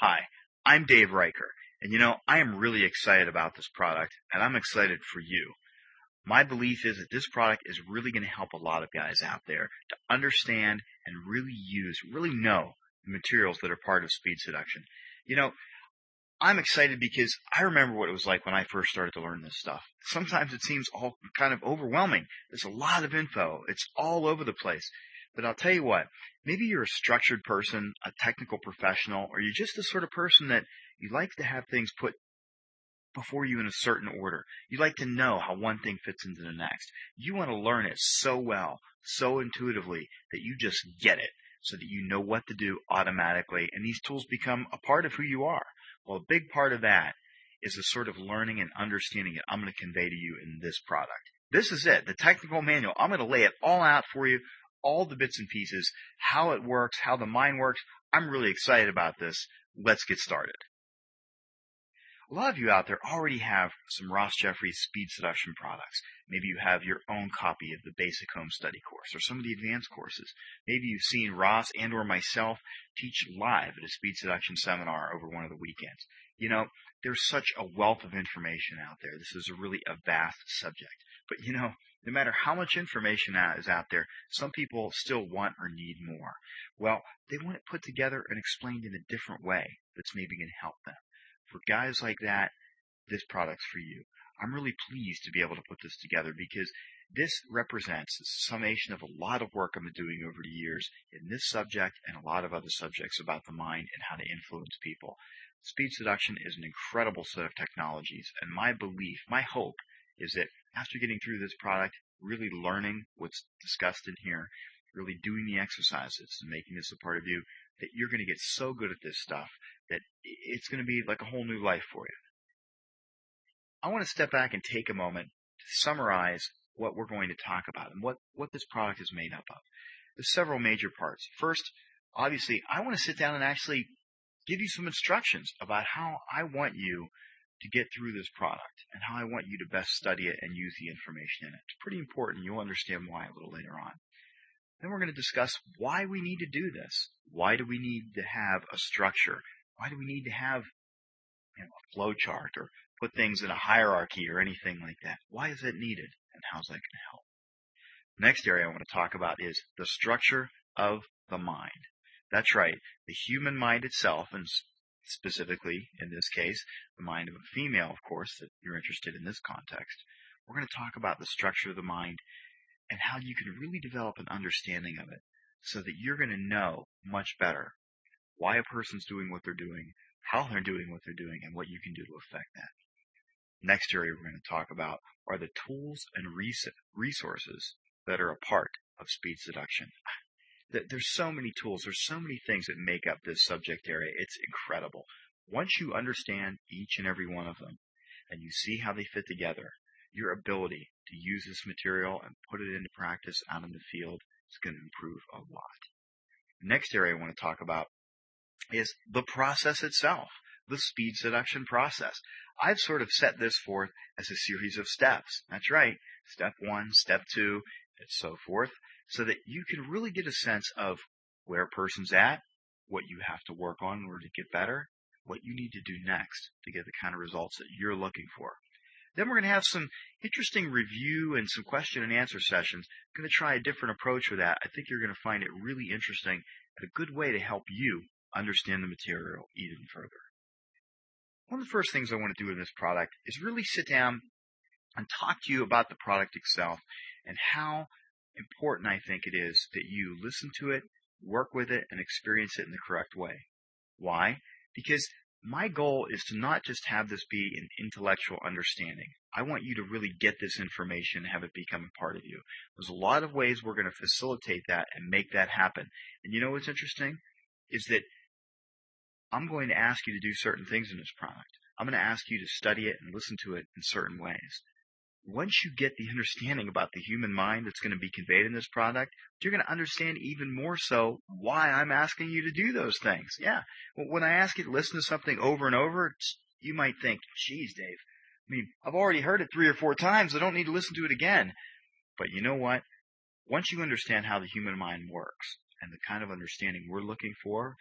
Hi, I'm Dave Riker, and I am really excited about this product, and I'm excited for you. My belief is that this product is really going to help a lot of guys out there to understand and really know the materials that are part of speed seduction. You know, I'm excited because I remember what it was like when I first started to learn this stuff. Sometimes it seems all kind of overwhelming. There's a lot of info. It's all over the place. But I'll tell you what, maybe you're a structured person, a technical professional, or you're just the sort of person that you like to have things put before you in a certain order. You like to know how one thing fits into the next. You want to learn it so well, so intuitively, that you just get it so that you know what to do automatically, and these tools become a part of who you are. Well, a big part of that is the sort of learning and understanding that I'm going to convey to you in this product. This is it, the technical manual. I'm going to lay it all out for you, all the bits and pieces, how it works, how the mind works. I'm really excited about this. Let's get started. A lot of you out there already have some Ross Jeffries speed seduction products. Maybe you have your own copy of the basic home study course or some of the advanced courses. Maybe you've seen Ross and or myself teach live at a speed seduction seminar over one of the weekends. There's such a wealth of information out there. This is a vast subject. But no matter how much information is out there, some people still want or need more. Well, they want it put together and explained in a different way that's maybe going to help them. For guys like that, this product's for you. I'm really pleased to be able to put this together because this represents the summation of a lot of work I've been doing over the years in this subject and a lot of other subjects about the mind and how to influence people. Speed seduction is an incredible set of technologies, and my hope is that after getting through this product, really learning what's discussed in here, really doing the exercises and making this a part of you, that you're going to get so good at this stuff that it's going to be like a whole new life for you. I want to step back and take a moment to summarize what we're going to talk about and what this product is made up of. There's several major parts. First, obviously, I want to sit down and actually give you some instructions about how I want you to get through this product and how I want you to best study it and use the information in it. It's pretty important. You'll understand why a little later on. Then we're going to discuss why we need to do this. Why do we need to have a structure? Why do we need to have a flow chart or put things in a hierarchy or anything like that? Why is it needed, and how's that going to help? The next area I want to talk about is the structure of the mind. That's right, the human mind itself, and specifically, in this case, the mind of a female, of course, that you're interested in this context. We're going to talk about the structure of the mind and how you can really develop an understanding of it so that you're going to know much better why a person's doing what they're doing, how they're doing what they're doing, and what you can do to affect that. Next area we're going to talk about are the tools and resources that are a part of speed seduction. There's so many tools, there's so many things that make up this subject area. It's incredible. Once you understand each and every one of them and you see how they fit together, your ability to use this material and put it into practice out in the field is going to improve a lot. The next area I want to talk about is the process itself, the speed seduction process. I've sort of set this forth as a series of steps. That's right. Step 1, step 2, and so forth, so that you can really get a sense of where a person's at, what you have to work on in order to get better, what you need to do next to get the kind of results that you're looking for. Then we're going to have some interesting review and some question and answer sessions. I'm going to try a different approach with that. I think you're going to find it really interesting and a good way to help you understand the material even further. One of the first things I want to do with this product is really sit down and talk to you about the product itself and how important I think it is that you listen to it, work with it, and experience it in the correct way. Why? Because my goal is to not just have this be an intellectual understanding. I want you to really get this information and have it become a part of you. There's a lot of ways we're going to facilitate that and make that happen. And you know what's interesting? Is that I'm going to ask you to do certain things in this product. I'm going to ask you to study it and listen to it in certain ways. Once you get the understanding about the human mind that's going to be conveyed in this product, you're going to understand even more so why I'm asking you to do those things. Yeah. When I ask you to listen to something over and over, you might think, geez, Dave, I've already heard it 3 or 4 times. I don't need to listen to it again. But you know what? Once you understand how the human mind works and the kind of understanding we're looking for,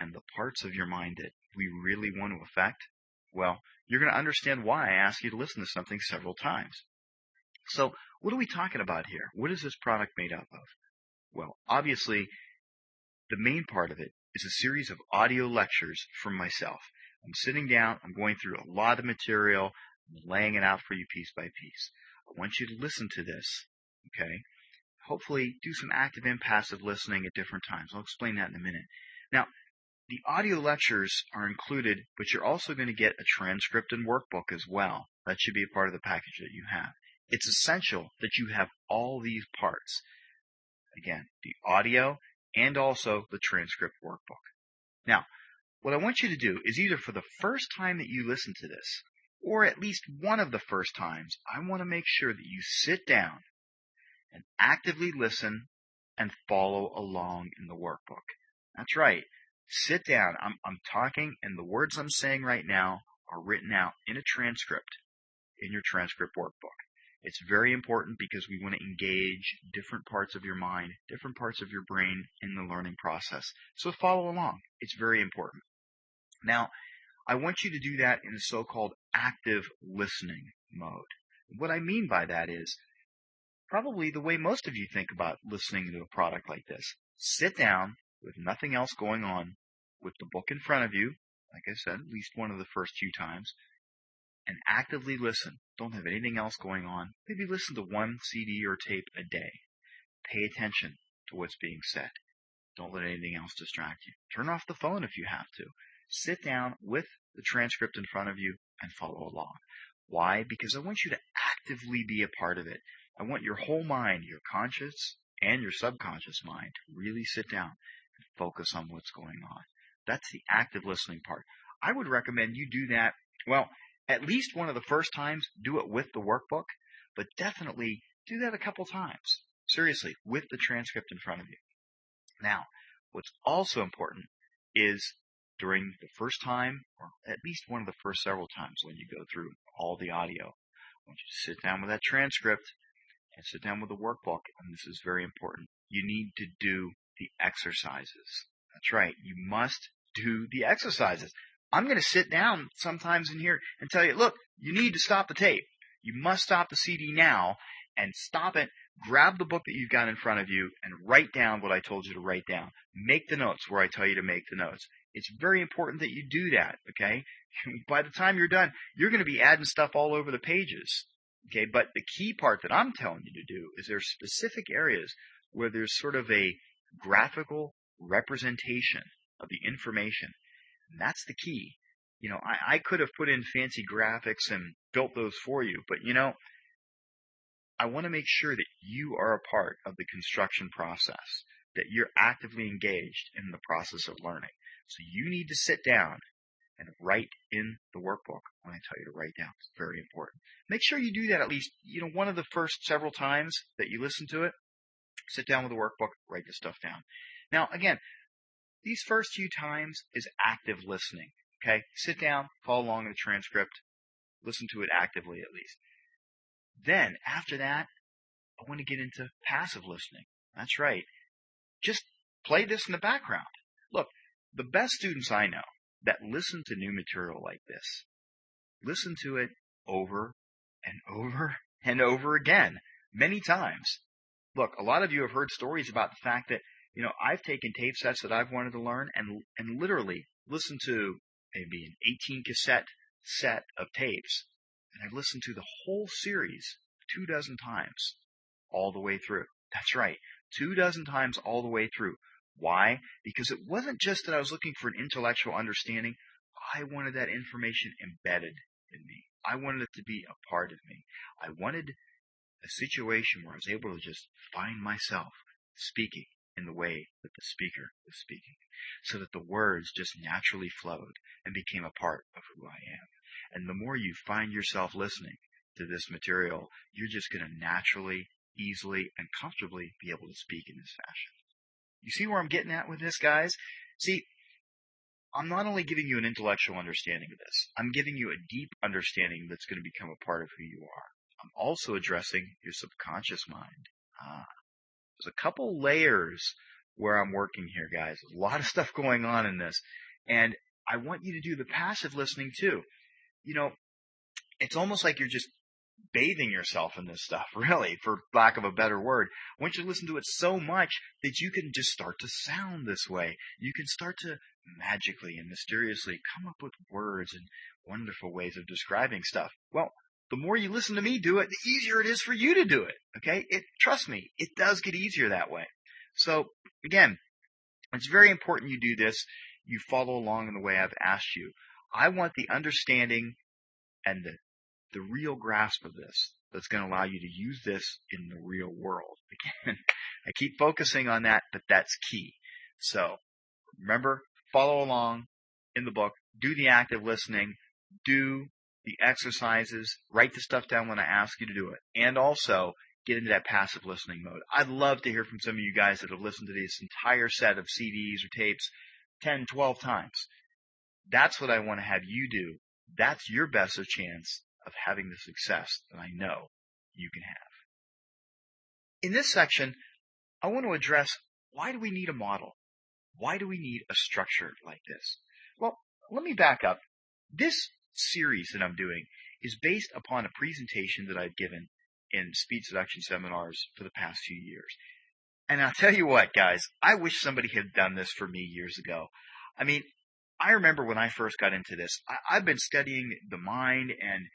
and the parts of your mind that we really want to affect, well, you're going to understand why I ask you to listen to something several times. So what are we talking about here? What is this product made up of? Well, obviously, the main part of it is a series of audio lectures from myself. I'm sitting down, I'm going through a lot of material, I'm laying it out for you piece by piece. I want you to listen to this, okay? Hopefully do some active and passive listening at different times. I'll explain that in a minute. Now, the audio lectures are included, but you're also going to get a transcript and workbook as well. That should be a part of the package that you have. It's essential that you have all these parts. Again, the audio and also the transcript workbook. Now, what I want you to do is either for the first time that you listen to this, or at least one of the first times, I want to make sure that you sit down and actively listen and follow along in the workbook. That's right. Sit down. I'm talking, and the words I'm saying right now are written out in a transcript in your transcript workbook. It's very important because we want to engage different parts of your mind, different parts of your brain in the learning process. So follow along. It's very important. Now, I want you to do that in the so-called active listening mode. What I mean by that is probably the way most of you think about listening to a product like this. Sit down with nothing else going on, with the book in front of you, like I said, at least one of the first few times, and actively listen. Don't have anything else going on. Maybe listen to one CD or tape a day. Pay attention to what's being said. Don't let anything else distract you. Turn off the phone if you have to. Sit down with the transcript in front of you and follow along. Why? Because I want you to actively be a part of it. I want your whole mind, your conscious and your subconscious mind, to really sit down and focus on what's going on. That's the active listening part. I would recommend you do that, well, at least one of the first times, do it with the workbook, but definitely do that a couple times. Seriously, with the transcript in front of you. Now, what's also important is during the first time, or at least one of the first several times when you go through all the audio, I want you to sit down with that transcript and sit down with the workbook, and this is very important. You need to do the exercises. That's right. You must do the exercises. I'm going to sit down sometimes in here and tell you, look, you need to stop the tape. You must stop the CD now and stop it. Grab the book that you've got in front of you and write down what I told you to write down. Make the notes where I tell you to make the notes. It's very important that you do that, okay? By the time you're done, you're going to be adding stuff all over the pages, okay? But the key part that I'm telling you to do is there's specific areas where there's sort of a graphical representation of the information. And that's the key. You know, I could have put in fancy graphics and built those for you, but you know, I want to make sure that you are a part of the construction process, that you're actively engaged in the process of learning. So you need to sit down and write in the workbook when I tell you to write down. It's very important. Make sure you do that at least, you know, one of the first several times that you listen to it. Sit down with the workbook, write this stuff down. Now, again, these first few times is active listening, okay? Sit down, follow along in the transcript, listen to it actively at least. Then, after that, I want to get into passive listening. That's right. Just play this in the background. Look, the best students I know that listen to new material like this, listen to it over and over and over again, many times. Look, a lot of you have heard stories about the fact that, you know, I've taken tape sets that I've wanted to learn and literally listened to maybe an 18 cassette set of tapes, and I've listened to the whole series 24 times all the way through. That's right, 24 times all the way through. Why? Because it wasn't just that I was looking for an intellectual understanding. I wanted that information embedded in me. I wanted it to be a part of me. I wanted a situation where I was able to just find myself speaking in the way that the speaker was speaking, so that the words just naturally flowed and became a part of who I am. And the more you find yourself listening to this material, you're just going to naturally, easily, and comfortably be able to speak in this fashion. You see where I'm getting at with this, guys? See, I'm not only giving you an intellectual understanding of this, I'm giving you a deep understanding that's going to become a part of who you are. I'm also addressing your subconscious mind. There's a couple layers where I'm working here, guys. There's a lot of stuff going on in this. And I want you to do the passive listening too. You know, it's almost like you're just bathing yourself in this stuff, really, for lack of a better word. I want you to listen to it so much that you can just start to sound this way. You can start to magically and mysteriously come up with words and wonderful ways of describing stuff. Well, the more you listen to me do it, the easier it is for you to do it. Okay? Trust me, it does get easier that way. So, again, it's very important you do this. You follow along in the way I've asked you. I want the understanding and the real grasp of this that's going to allow you to use this in the real world. Again, I keep focusing on that, but that's key. So remember, follow along in the book, do the active listening, do the exercises, write the stuff down when I ask you to do it, and also get into that passive listening mode. I'd love to hear from some of you guys that have listened to this entire set of CDs or tapes 10, 12 times. That's what I want to have you do. That's your best of chance of having the success that I know you can have. In this section, I want to address, why do we need a model? Why do we need a structure like this? Well, let me back up. This series that I'm doing is based upon a presentation that I've given in speed seduction seminars for the past few years. And I'll tell you what, guys, I wish somebody had done this for me years ago. I mean, I remember when I first got into this, I've been studying the mind and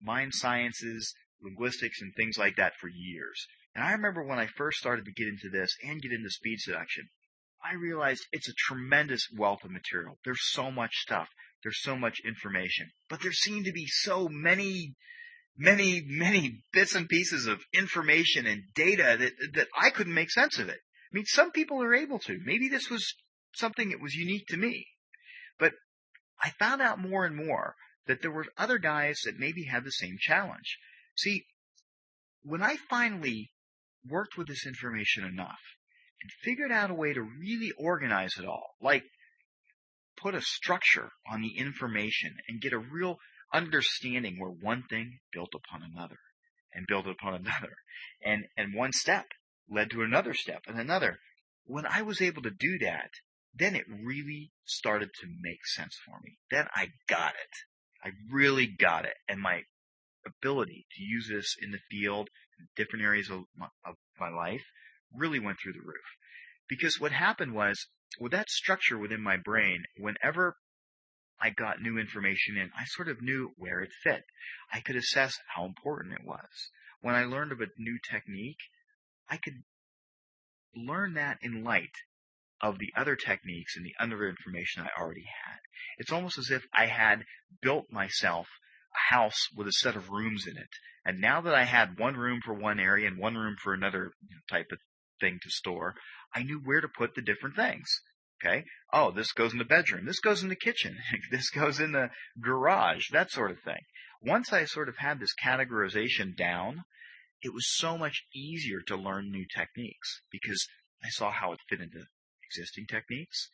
mind sciences, linguistics, and things like that for years. And I remember when I first started to get into this and get into speed seduction, I realized it's a tremendous wealth of material. There's so much stuff. There's so much information. But there seem to be so many bits and pieces of information and data that I couldn't make sense of it. I mean, some people are able to. Maybe this was something that was unique to me. But I found out more and more that there were other guys that maybe had the same challenge. See, when I finally worked with this information enough and figured out a way to really organize it all, like put a structure on the information and get a real understanding where one thing built upon another and built upon another, and one step led to another step and another. When I was able to do that, then it really started to make sense for me. Then I got it. I really got it. And my ability to use this in the field, in different areas of my life, really went through the roof. Because what happened was, with that structure within my brain, whenever I got new information in, I sort of knew where it fit. I could assess how important it was. When I learned of a new technique, I could learn that in light of the other techniques and the other information I already had. It's almost as if I had built myself a house with a set of rooms in it. And now that I had one room for one area and one room for another type of thing to store, I knew where to put the different things. Okay? Oh, this goes in the bedroom. This goes in the kitchen. This goes in the garage, that sort of thing. Once I sort of had this categorization down, it was so much easier to learn new techniques because I saw how it fit into existing techniques,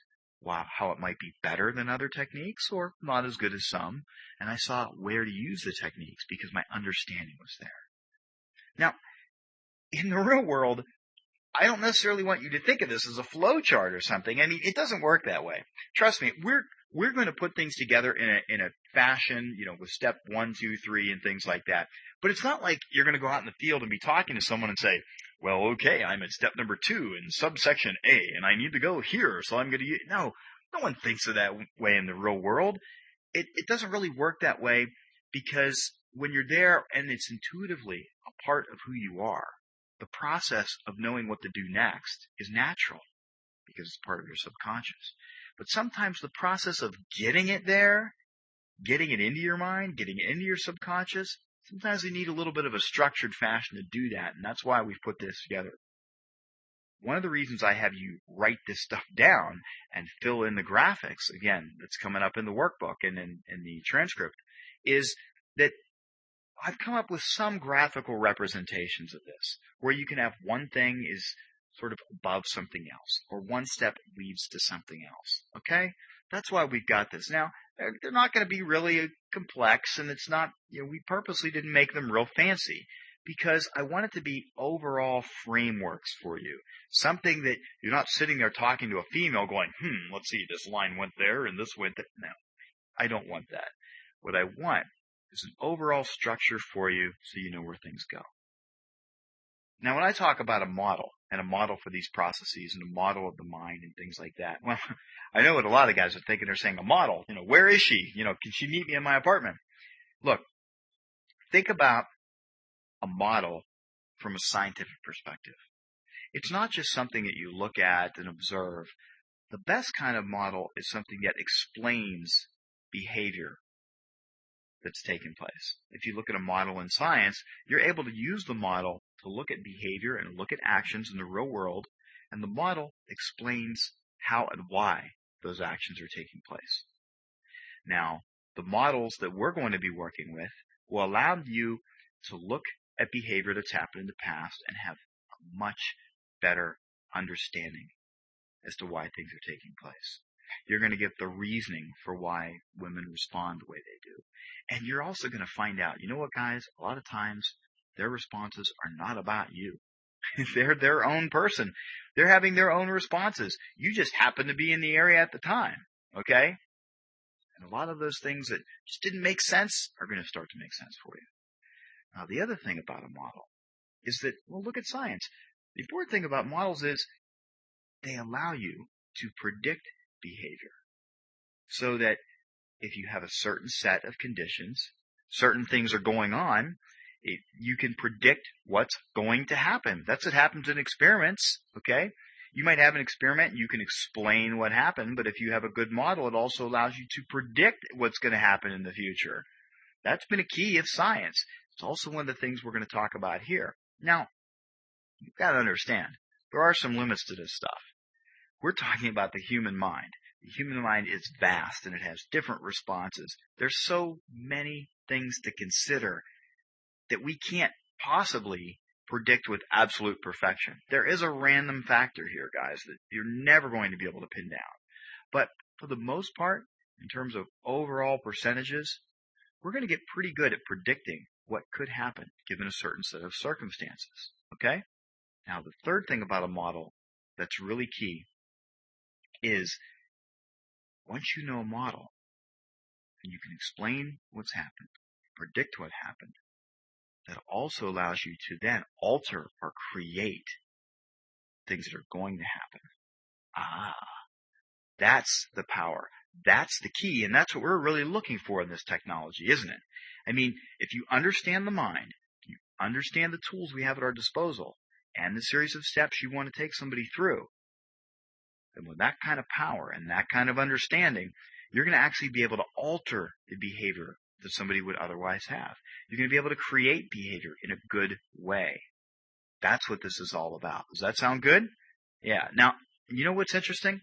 how it might be better than other techniques or not as good as some, and I saw where to use the techniques because my understanding was there. Now, in the real world, I don't necessarily want you to think of this as a flow chart or something. I mean, it doesn't work that way. Trust me, we're going to put things together in a fashion, with step 1, 2, 3 and things like that. But it's not like you're going to go out in the field and be talking to someone and say, well, okay, I'm at step number 2 in subsection A, and I need to go here, so I'm going to use... No one thinks of that way in the real world. It doesn't really work that way because when you're there and it's intuitively a part of who you are, the process of knowing what to do next is natural because it's part of your subconscious. But sometimes the process of getting it there, getting it into your mind, getting it into your subconscious, sometimes you need a little bit of a structured fashion to do that, and that's why we've put this together. One of the reasons I have you write this stuff down and fill in the graphics, again, that's coming up in the workbook and in the transcript, is that I've come up with some graphical representations of this, where you can have one thing is sort of above something else, or one step leads to something else, okay? That's why we've got this. Now, they're not going to be really complex, and it's not, we purposely didn't make them real fancy, because I want it to be overall frameworks for you. Something that you're not sitting there talking to a female going, let's see, this line went there and this went there. No, I don't want that. What I want is an overall structure for you so you know where things go. Now, when I talk about a model and a model for these processes and a model of the mind and things like that, well, I know what a lot of guys are thinking. They're saying, a model, where is she? Can she meet me in my apartment? Look, think about a model from a scientific perspective. It's not just something that you look at and observe. The best kind of model is something that explains behavior that's taken place. If you look at a model in science, you're able to use the model to look at behavior and look at actions in the real world, and the model explains how and why those actions are taking place. Now, the models that we're going to be working with will allow you to look at behavior that's happened in the past and have a much better understanding as to why things are taking place. You're going to get the reasoning for why women respond the way they do. And you're also going to find out, you know what, guys? A lot of times their responses are not about you. They're their own person. They're having their own responses. You just happen to be in the area at the time, okay? And a lot of those things that just didn't make sense are going to start to make sense for you. Now, the other thing about a model is that, well, look at science. The important thing about models is they allow you to predict behavior so that if you have a certain set of conditions, certain things are going on, you can predict what's going to happen. That's what happens in experiments, okay? You might have an experiment and you can explain what happened, but if you have a good model, it also allows you to predict what's going to happen in the future. That's been a key of science. It's also one of the things we're going to talk about here. Now, you've got to understand, there are some limits to this stuff. We're talking about the human mind. The human mind is vast and it has different responses. There's so many things to consider that we can't possibly predict with absolute perfection. There is a random factor here, guys, that you're never going to be able to pin down. But for the most part, in terms of overall percentages, we're going to get pretty good at predicting what could happen given a certain set of circumstances. Okay? Now, the third thing about a model that's really key is once you know a model and you can explain what's happened, predict what happened, that also allows you to then alter or create things that are going to happen. That's the power. That's the key, and that's what we're really looking for in this technology, isn't it? I mean, if you understand the mind, you understand the tools we have at our disposal, and the series of steps you want to take somebody through, and with that kind of power and that kind of understanding, you're going to actually be able to alter the behavior that somebody would otherwise have. You're going to be able to create behavior in a good way. That's what this is all about. Does that sound good? Yeah. Now, you know what's interesting?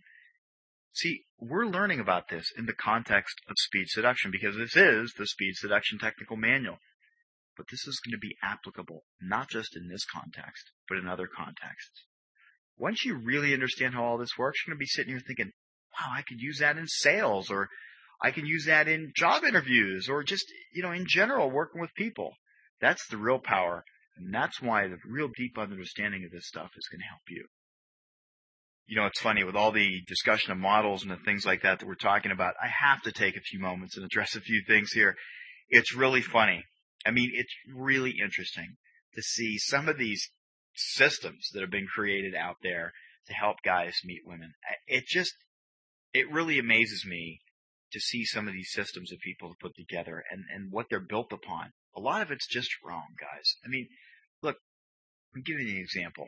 See, we're learning about this in the context of speed seduction because this is the speed seduction technical manual. But this is going to be applicable not just in this context, but in other contexts. Once you really understand how all this works, you're going to be sitting here thinking, wow, I could use that in sales, or I can use that in job interviews, or just, in general, working with people. That's the real power, and that's why the real deep understanding of this stuff is going to help you. It's funny, with all the discussion of models and the things like that we're talking about, I have to take a few moments and address a few things here. It's really funny. I mean, it's really interesting to see some of these systems that have been created out there to help guys meet women. It really amazes me to see some of these systems that people have put together and what they're built upon. A lot of it's just wrong, guys. I mean, look, I'm giving you an example.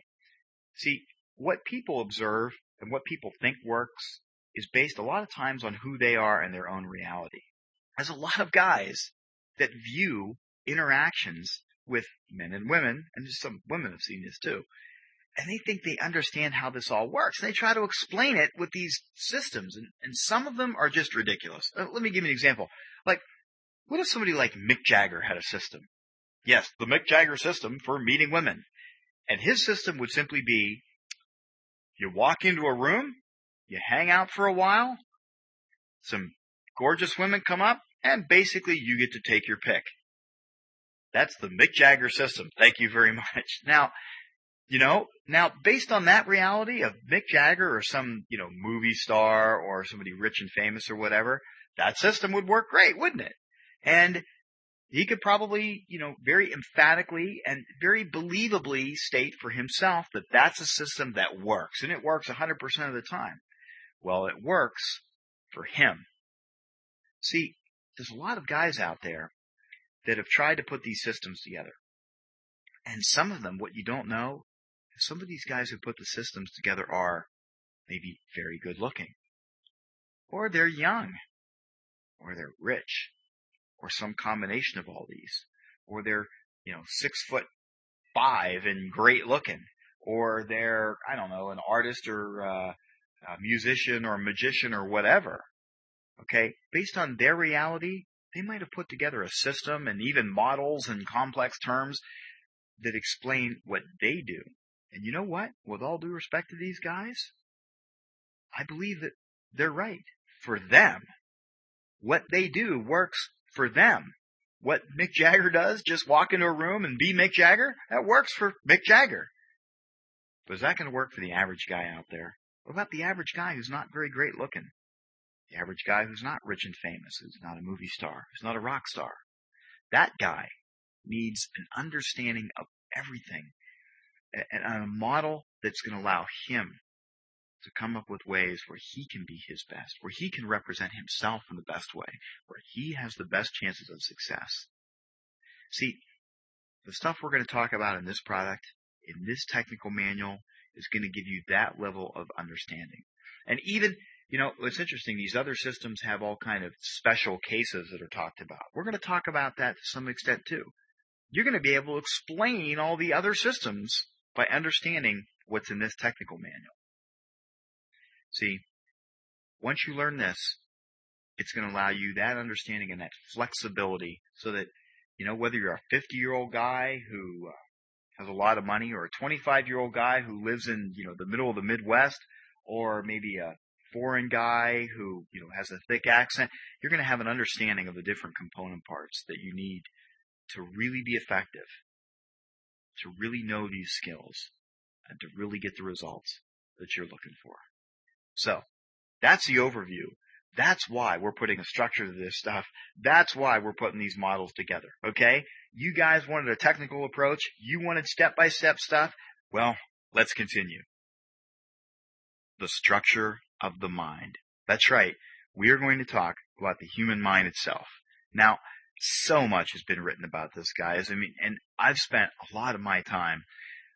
See, what people observe and what people think works is based a lot of times on who they are and their own reality. There's a lot of guys that view interactions with men and women, and just some women have seen this too, and they think they understand how this all works. And they try to explain it with these systems, and some of them are just ridiculous. Let me give you an example. Like, what if somebody like Mick Jagger had a system? Yes, the Mick Jagger system for meeting women. And his system would simply be, you walk into a room, you hang out for a while, some gorgeous women come up, and basically you get to take your pick. That's the Mick Jagger system. Thank you very much. Now, based on that reality of Mick Jagger or some, movie star or somebody rich and famous or whatever, that system would work great, wouldn't it? And he could probably, very emphatically and very believably state for himself that that's a system that works, and it works 100% of the time. Well, it works for him. See, there's a lot of guys out there that have tried to put these systems together. And some of them, what you don't know, some of these guys who put the systems together are maybe very good looking, or they're young, or they're rich, or some combination of all these, or they're, 6'5" and great looking, or they're, I don't know, an artist or a musician or a magician or whatever. Okay, based on their reality, they might have put together a system and even models and complex terms that explain what they do. And you know what? With all due respect to these guys, I believe that they're right. For them, what they do works for them. What Mick Jagger does, just walk into a room and be Mick Jagger, that works for Mick Jagger. But is that going to work for the average guy out there? What about the average guy who's not very great looking? The average guy who's not rich and famous, who's not a movie star, who's not a rock star? That guy needs an understanding of everything and a model that's going to allow him to come up with ways where he can be his best, where he can represent himself in the best way, where he has the best chances of success. See, the stuff we're going to talk about in this product, in this technical manual, is going to give you that level of understanding. And even, it's interesting, these other systems have all kind of special cases that are talked about. We're going to talk about that to some extent too. You're going to be able to explain all the other systems by understanding what's in this technical manual. See, once you learn this, it's going to allow you that understanding and that flexibility so that, whether you're a 50-year-old guy who has a lot of money or a 25-year-old guy who lives in, the middle of the Midwest, or maybe a foreign guy who, has a thick accent, you're going to have an understanding of the different component parts that you need to really be effective, to really know these skills, and to really get the results that you're looking for. So, that's the overview. That's why we're putting a structure to this stuff. That's why we're putting these models together, okay? You guys wanted a technical approach. You wanted step-by-step stuff. Well, let's continue. The structure of the mind. That's right. We are going to talk about the human mind itself. Now, so much has been written about this, guys. And I've spent a lot of my time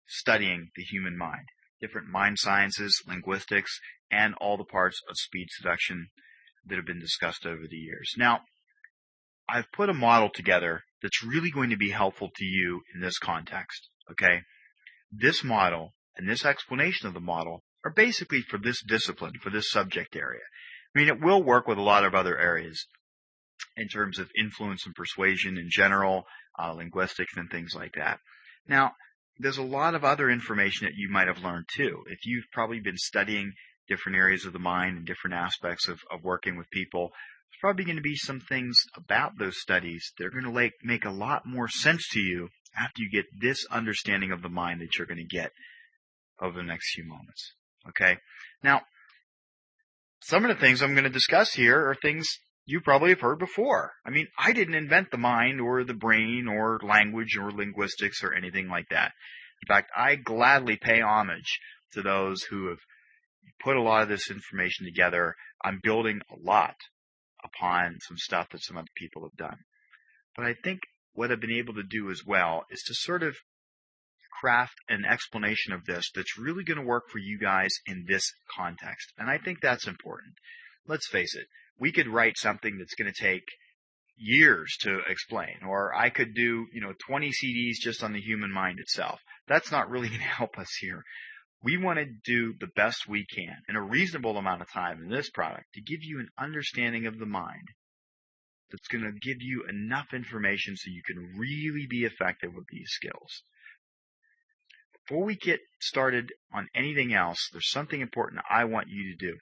studying the human mind, different mind sciences, linguistics, and all the parts of speed seduction that have been discussed over the years. Now, I've put a model together that's really going to be helpful to you in this context, okay? This model and this explanation of the model are basically for this discipline, for this subject area. It will work with a lot of other areas in terms of influence and persuasion in general, linguistics and things like that. Now, there's a lot of other information that you might have learned too. If you've probably been studying different areas of the mind and different aspects of working with people, there's probably going to be some things about those studies that are going to make a lot more sense to you after you get this understanding of the mind that you're going to get over the next few moments. Okay? Now, some of the things I'm going to discuss here are things you probably have heard before. I didn't invent the mind or the brain or language or linguistics or anything like that. In fact, I gladly pay homage to those who have put a lot of this information together. I'm building a lot upon some stuff that some other people have done. But I think what I've been able to do as well is to sort of craft an explanation of this that's really going to work for you guys in this context. And I think that's important. Let's face it, we could write something that's going to take years to explain, or I could do, 20 CDs just on the human mind itself. That's not really going to help us here. We want to do the best we can in a reasonable amount of time in this product to give you an understanding of the mind that's going to give you enough information so you can really be effective with these skills. Before we get started on anything else, there's something important I want you to do.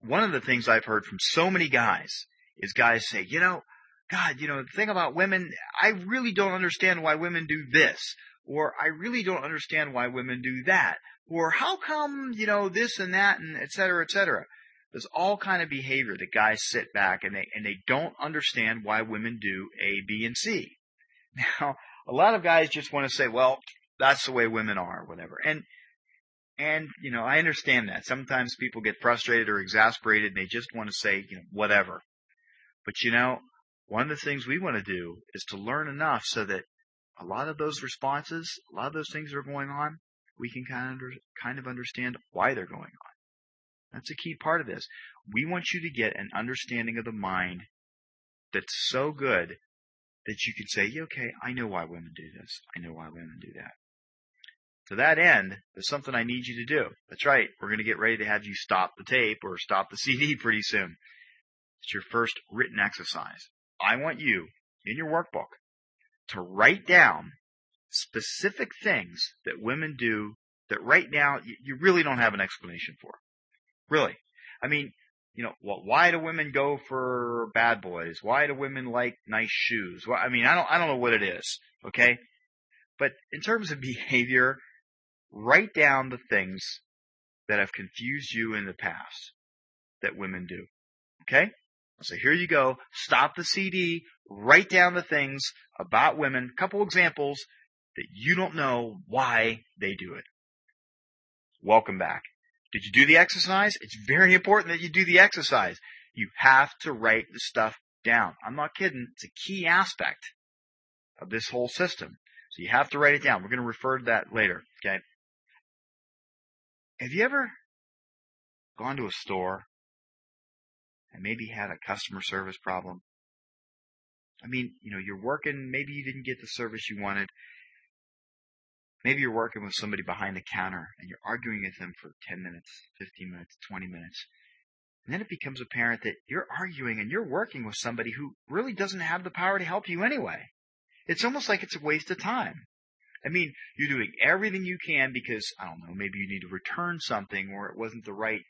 One of the things I've heard from so many guys is guys say, God, the thing about women, I really don't understand why women do this. Or I really don't understand why women do that. Or how come, this and that and et cetera, et cetera. There's all kind of behavior that guys sit back and they don't understand why women do A, B, and C. Now, a lot of guys just want to say, well, that's the way women are, whatever. And I understand that. Sometimes people get frustrated or exasperated and they just want to say, whatever. But one of the things we want to do is to learn enough so that a lot of those responses, a lot of those things that are going on, we can kind of understand why they're going on. That's a key part of this. We want you to get an understanding of the mind that's so good that you can say, yeah, okay, I know why women do this. I know why women do that. To that end, there's something I need you to do. That's right. We're going to get ready to have you stop the tape or stop the CD pretty soon. It's your first written exercise. I want you, in your workbook, to write down specific things that women do that right now you really don't have an explanation for. Really. I mean, why do women go for bad boys? Why do women like nice shoes? Well, I mean, I don't know what it is, okay? But in terms of behavior, write down the things that have confused you in the past that women do, okay? So here you go. Stop the CD. Write down the things about women. A couple examples that you don't know why they do it. Welcome back. Did you do the exercise? It's very important that you do the exercise. You have to write the stuff down. I'm not kidding. It's a key aspect of this whole system. So you have to write it down. We're going to refer to that later, okay? Have you ever gone to a store and maybe had a customer service problem? I mean, you're working, maybe you didn't get the service you wanted. Maybe you're working with somebody behind the counter and you're arguing with them for 10 minutes, 15 minutes, 20 minutes. And then it becomes apparent that you're arguing and you're working with somebody who really doesn't have the power to help you anyway. It's almost like it's a waste of time. I mean, you're doing everything you can because, I don't know, maybe you need to return something or it wasn't the right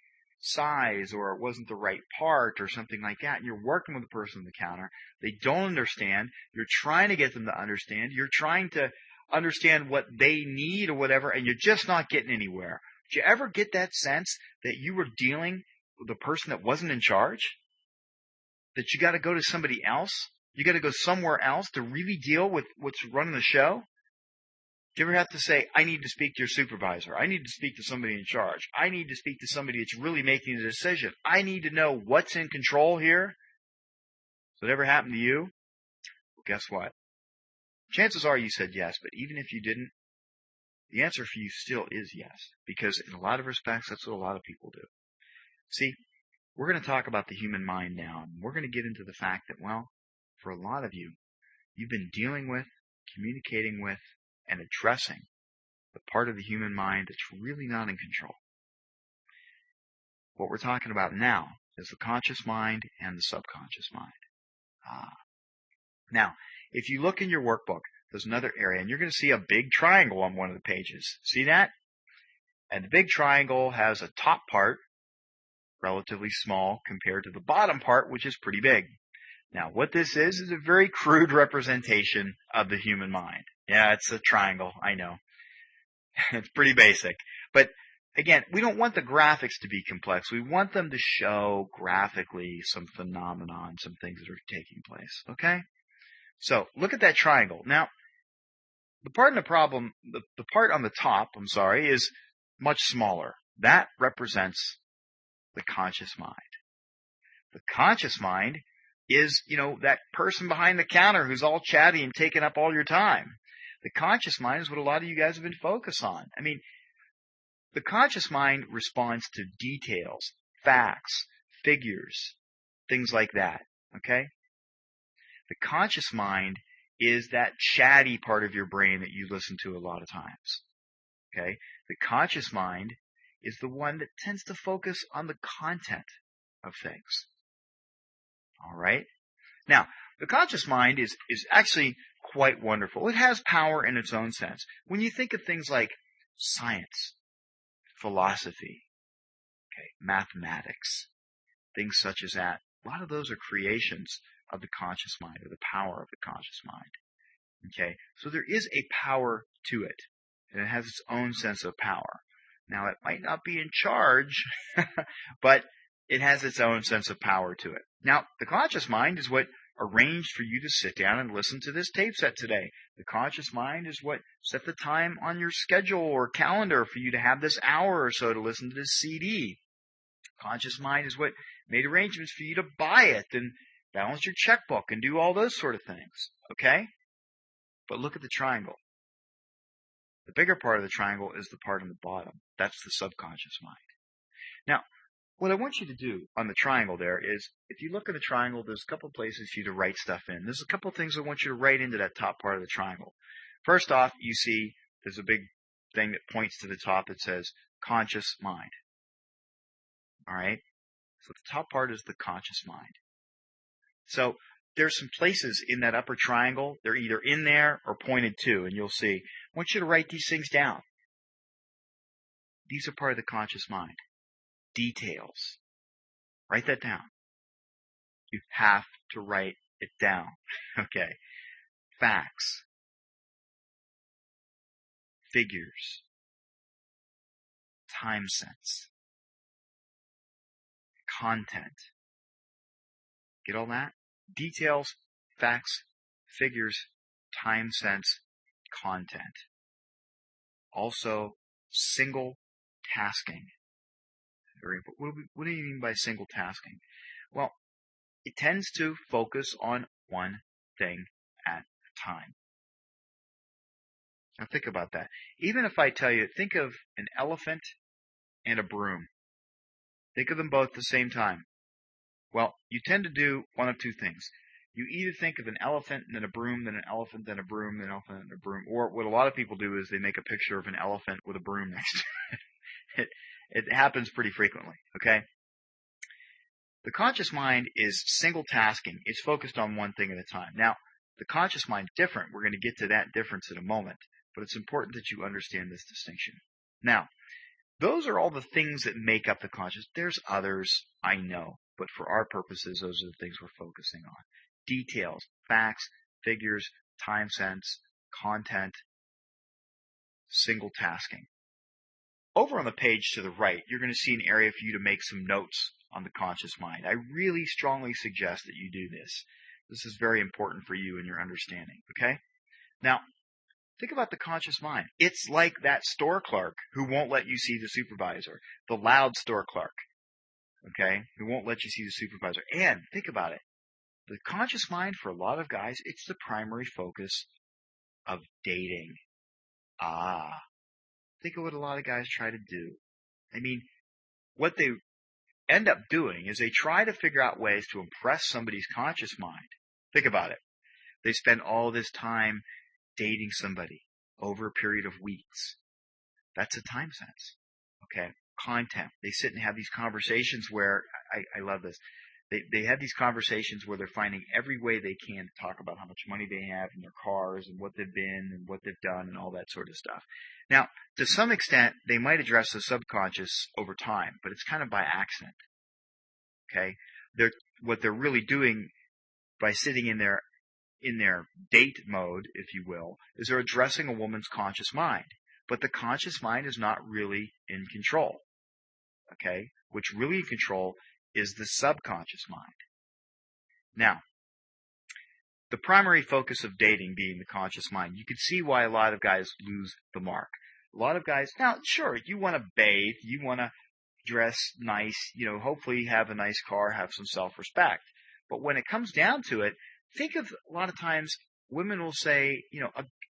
size or it wasn't the right part or something like that. And you're working with the person on the counter. They don't understand. You're trying to get them to understand. You're trying to understand what they need or whatever, and you're just not getting anywhere. Did you ever get that sense that you were dealing with a person that wasn't in charge? That you got to go to somebody else? You got to go somewhere else to really deal with what's running the show? Do you ever have to say, I need to speak to your supervisor. I need to speak to somebody in charge. I need to speak to somebody that's really making the decision. I need to know what's in control here. Does it ever happen to you? Well, guess what? Chances are you said yes, but even if you didn't, the answer for you still is yes. Because in a lot of respects, that's what a lot of people do. See, we're going to talk about the human mind now. And we're going to get into the fact that, well, for a lot of you, you've been dealing with, communicating with, and addressing the part of the human mind that's really not in control. What we're talking about now is the conscious mind and the subconscious mind. Now, if you look in your workbook, there's another area, and you're going to see a big triangle on one of the pages. See that? And the big triangle has a top part, relatively small, compared to the bottom part, which is pretty big. Now, what this is a very crude representation of the human mind. Yeah, it's a triangle, I know. It's pretty basic. But, again, we don't want the graphics to be complex. We want them to show graphically some phenomenon, some things that are taking place. Okay? So, look at that triangle. Now, the part on the top, is much smaller. That represents the conscious mind. The conscious mind is, that person behind the counter who's all chatty and taking up all your time. The conscious mind is what a lot of you guys have been focused on. I mean, the conscious mind responds to details, facts, figures, things like that. Okay? The conscious mind is that chatty part of your brain that you listen to a lot of times. Okay? The conscious mind is the one that tends to focus on the content of things. All right? Now, the conscious mind is actually quite wonderful. It has power in its own sense. When you think of things like science, philosophy, okay, mathematics, things such as that, a lot of those are creations of the conscious mind, or the power of the conscious mind. Okay, so there is a power to it, and it has its own sense of power. Now, it might not be in charge, but it has its own sense of power to it. Now, the conscious mind is what arranged for you to sit down and listen to this tape set today. The conscious mind is what set the time on your schedule or calendar for you to have this hour or so to listen to this CD. Conscious mind is what made arrangements for you to buy it and balance your checkbook and do all those sort of things. Okay? But look at the triangle. The bigger part of the triangle is the part on the bottom. That's the subconscious mind. Now, what I want you to do on the triangle there is, if you look at the triangle, there's a couple places for you to write stuff in. There's a couple things I want you to write into that top part of the triangle. First off, you see there's a big thing that points to the top that says conscious mind. All right? So the top part is the conscious mind. So there's some places in that upper triangle. They're either in there or pointed to, and you'll see. I want you to write these things down. These are part of the conscious mind. Details. Write that down. You have to write it down. Okay. Facts. Figures. Time sense. Content. Get all that? Details, facts, figures, time sense, content. Also, single tasking. What do you mean by single tasking? Well, it tends to focus on one thing at a time. Now think about that. Even if I tell you, think of an elephant and a broom. Think of them both at the same time. Well, you tend to do one of two things. You either think of an elephant and then a broom, then an elephant, then a broom, then an elephant, and a broom. Or what a lot of people do is they make a picture of an elephant with a broom next to it. It happens pretty frequently, okay? The conscious mind is single tasking. It's focused on one thing at a time. Now, the conscious mind is different. We're going to get to that difference in a moment. But it's important that you understand this distinction. Now, those are all the things that make up the conscious. There's others, I know. But for our purposes, those are the things we're focusing on. Details, facts, figures, time sense, content, single tasking. Over on the page to the right, you're going to see an area for you to make some notes on the conscious mind. I really strongly suggest that you do this. This is very important for you and your understanding, okay? Now, think about the conscious mind. It's like that store clerk who won't let you see the supervisor, the loud store clerk, okay, who won't let you see the supervisor. And think about it. The conscious mind, for a lot of guys, it's the primary focus of dating. Think of what a lot of guys try to do. I mean, what they end up doing is they try to figure out ways to impress somebody's conscious mind. Think about it. They spend all this time dating somebody over a period of weeks. That's a time sense. Okay. Content. They sit and have these conversations where, I love this. They have these conversations where they're finding every way they can to talk about how much money they have in their cars and what they've been and what they've done and all that sort of stuff. Now, to some extent, they might address the subconscious over time, but it's kind of by accident. Okay? What they're really doing by sitting in their date mode, if you will, is they're addressing a woman's conscious mind. But the conscious mind is not really in control. Okay? What's really in control is the subconscious mind. Now, the primary focus of dating being the conscious mind, you can see why a lot of guys lose the mark. A lot of guys, now, sure, you want to bathe, you want to dress nice, hopefully have a nice car, have some self-respect. But when it comes down to it, think of a lot of times women will say,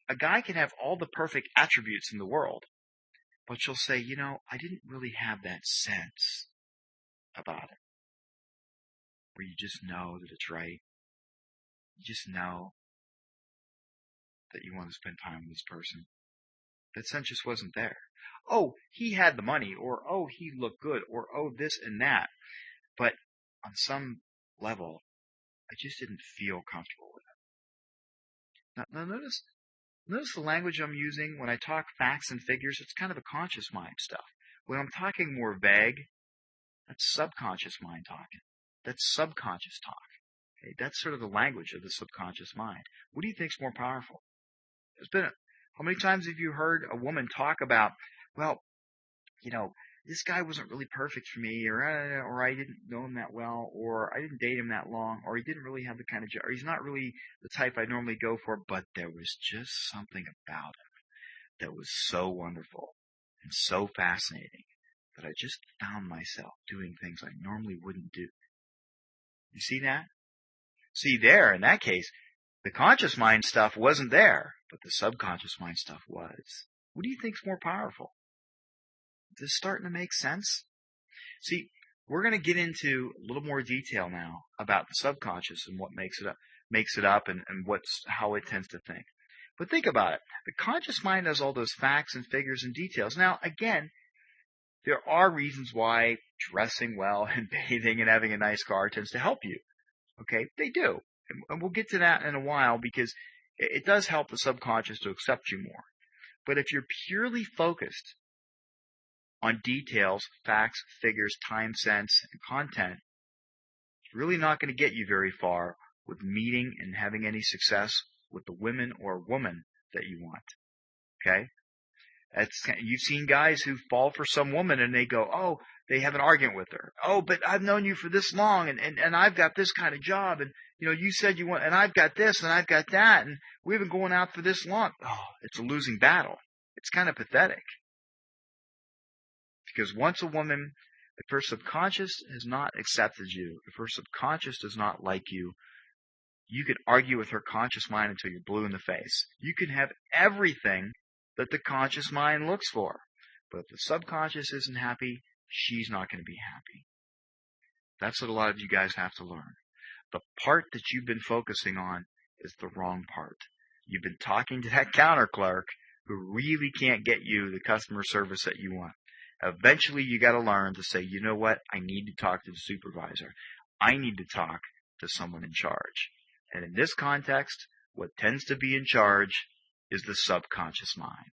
a guy can have all the perfect attributes in the world, but she'll say, I didn't really have that sense about it. Where you just know that it's right. You just know that you want to spend time with this person. That sense just wasn't there. Oh, he had the money, or oh, he looked good, or oh, this and that. But on some level, I just didn't feel comfortable with it. Now notice the language I'm using when I talk facts and figures. It's kind of a conscious mind stuff. When I'm talking more vague, that's subconscious mind talking. That's subconscious talk. Okay? That's sort of the language of the subconscious mind. What do you think is more powerful? How many times have you heard a woman talk about, well, this guy wasn't really perfect for me, or I didn't know him that well, or I didn't date him that long, or he didn't really have the kind of job, or he's not really the type I normally go for, but there was just something about him that was so wonderful and so fascinating that I just found myself doing things I normally wouldn't do. You see that? See, there, in that case, the conscious mind stuff wasn't there, but the subconscious mind stuff was. What do you think's more powerful? Is this starting to make sense? See, we're going to get into a little more detail now about the subconscious and what makes it up and how it tends to think. But think about it. The conscious mind has all those facts and figures and details. Now, again, there are reasons why dressing well and bathing and having a nice car tends to help you. Okay? They do. And we'll get to that in a while because it does help the subconscious to accept you more. But if you're purely focused on details, facts, figures, time sense, and content, it's really not going to get you very far with meeting and having any success with the women or woman that you want. Okay? You've seen guys who fall for some woman and they go, oh, they have an argument with her. Oh, but I've known you for this long and I've got this kind of job and you said you want, and I've got this and I've got that and we've been going out for this long. Oh, it's a losing battle. It's kind of pathetic. Because once a woman, if her subconscious has not accepted you, if her subconscious does not like you, you can argue with her conscious mind until you're blue in the face. You can have everything that the conscious mind looks for. But if the subconscious isn't happy, she's not going to be happy. That's what a lot of you guys have to learn. The part that you've been focusing on is the wrong part. You've been talking to that counter clerk who really can't get you the customer service that you want. Eventually, you got to learn to say, you know what? I need to talk to the supervisor. I need to talk to someone in charge. And in this context, what tends to be in charge is the subconscious mind.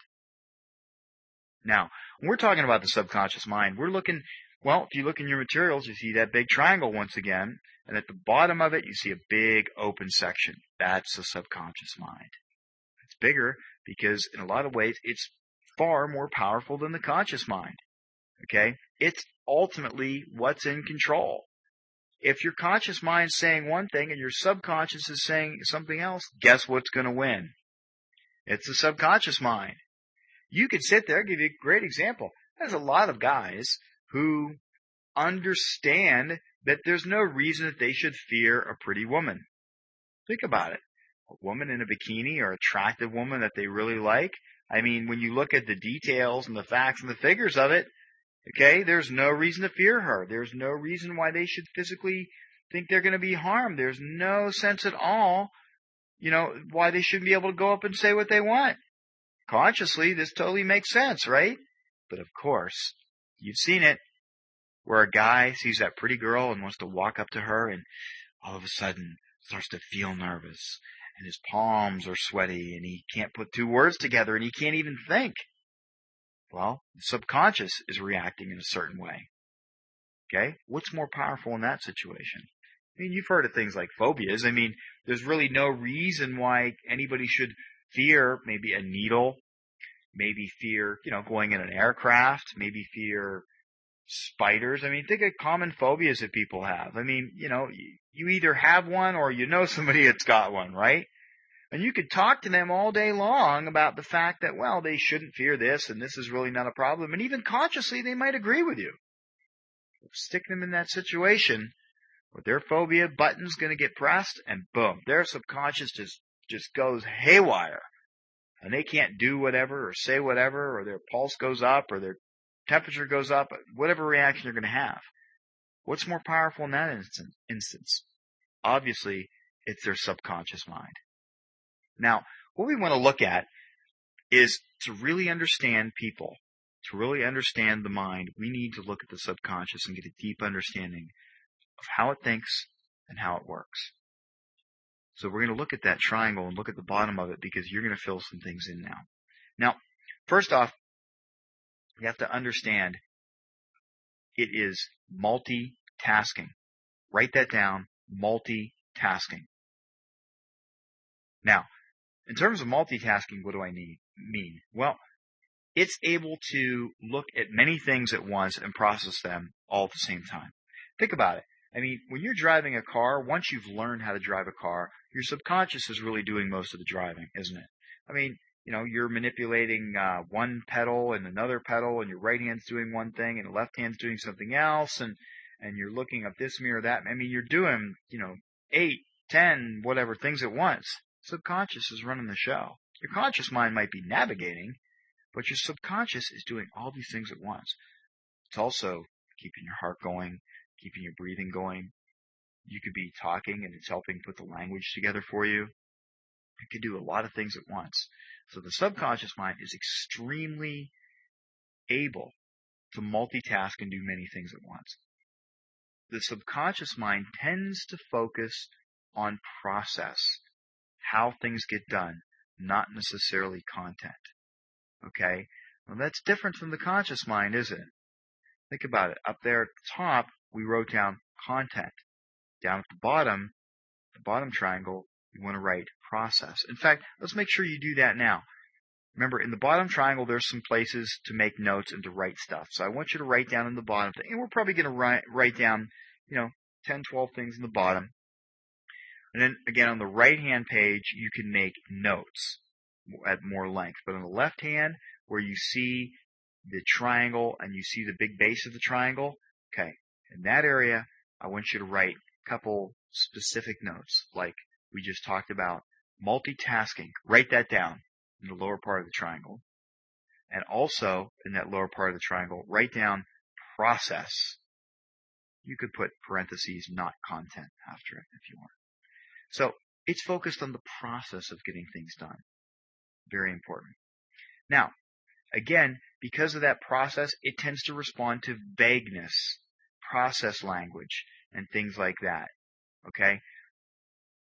Now, when we're talking about the subconscious mind, we're looking, well, if you look in your materials, you see that big triangle once again, and at the bottom of it, you see a big open section. That's the subconscious mind. It's bigger because in a lot of ways, it's far more powerful than the conscious mind. Okay? It's ultimately what's in control. If your conscious mind's saying one thing and your subconscious is saying something else, guess what's going to win? It's the subconscious mind. You could sit there, I'll give you a great example. There's a lot of guys who understand that there's no reason that they should fear a pretty woman. Think about it. A woman in a bikini or attractive woman that they really like. I mean, when you look at the details and the facts and the figures of it, okay, there's no reason to fear her. There's no reason why they should physically think they're going to be harmed. There's no sense at all, why they shouldn't be able to go up and say what they want. Consciously, this totally makes sense, right? But of course, you've seen it, where a guy sees that pretty girl and wants to walk up to her and all of a sudden starts to feel nervous and his palms are sweaty and he can't put two words together and he can't even think. Well, the subconscious is reacting in a certain way. Okay? What's more powerful in that situation? I mean, you've heard of things like phobias. I mean, there's really no reason why anybody should fear maybe a needle, maybe fear, going in an aircraft, maybe fear spiders. I mean, think of common phobias that people have. I mean, you either have one or somebody that's got one, right? And you could talk to them all day long about the fact that, well, they shouldn't fear this and this is really not a problem. And even consciously, they might agree with you. Stick them in that situation where their phobia button's going to get pressed and boom, their subconscious just goes haywire. And they can't do whatever or say whatever, or their pulse goes up or their temperature goes up, whatever reaction you're going to have. What's more powerful in that instance? Obviously, it's their subconscious mind. Now, what we want to look at is to really understand people, to really understand the mind, we need to look at the subconscious and get a deep understanding of how it thinks and how it works. So we're going to look at that triangle and look at the bottom of it because you're going to fill some things in now. Now, first off, you have to understand it is multitasking. Write that down, multitasking. multitasking. Now, in terms of multitasking, what do I mean? Well, it's able to look at many things at once and process them all at the same time. Think about it. I mean, when you're driving a car, once you've learned how to drive a car, your subconscious is really doing most of the driving, isn't it? I mean, you're manipulating one pedal and another pedal, and your right hand's doing one thing and the left hand's doing something else, and you're looking up this mirror, that. I mean, you're doing, 8, 10, whatever things at once. Subconscious is running the show. Your conscious mind might be navigating, but your subconscious is doing all these things at once. It's also keeping your heart going, keeping your breathing going. You could be talking and it's helping put the language together for you. It could do a lot of things at once. So the subconscious mind is extremely able to multitask and do many things at once. The subconscious mind tends to focus on process, how things get done, not necessarily content. Okay? Well, that's different from the conscious mind, isn't it? Think about it. Up there at the top, we wrote down content. Down at the bottom triangle, you want to write process. In fact, let's make sure you do that now. Remember, in the bottom triangle, there's some places to make notes and to write stuff. So I want you to write down in the bottom thing. And we're probably going to write down, 10, 12 things in the bottom. And then, again, on the right-hand page, you can make notes at more length. But on the left hand, where you see the triangle and you see the big base of the triangle, okay, in that area, I want you to write a couple specific notes, like we just talked about multitasking. Write that down in the lower part of the triangle. And also, in that lower part of the triangle, write down process. You could put parentheses, not content, after it if you want. So it's focused on the process of getting things done. Very important. Now, again, because of that process, it tends to respond to vagueness, process language, and things like that. Okay?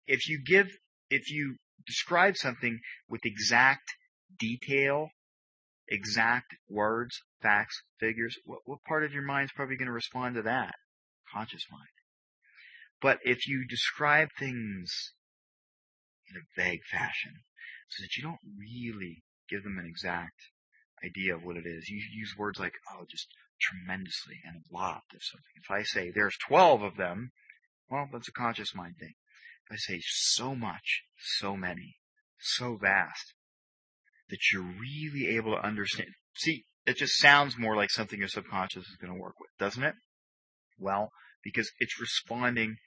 If you describe something with exact detail, exact words, facts, figures, what part of your mind is probably going to respond to that? Conscious mind. But if you describe things in a vague fashion, so that you don't really give them an exact idea of what it is, you use words like, just tremendously and a lot of something. If I say there's 12 of them, well, that's a conscious mind thing. If I say so much, so many, so vast, that you're really able to understand. See, it just sounds more like something your subconscious is going to work with, doesn't it? Well, because it's responding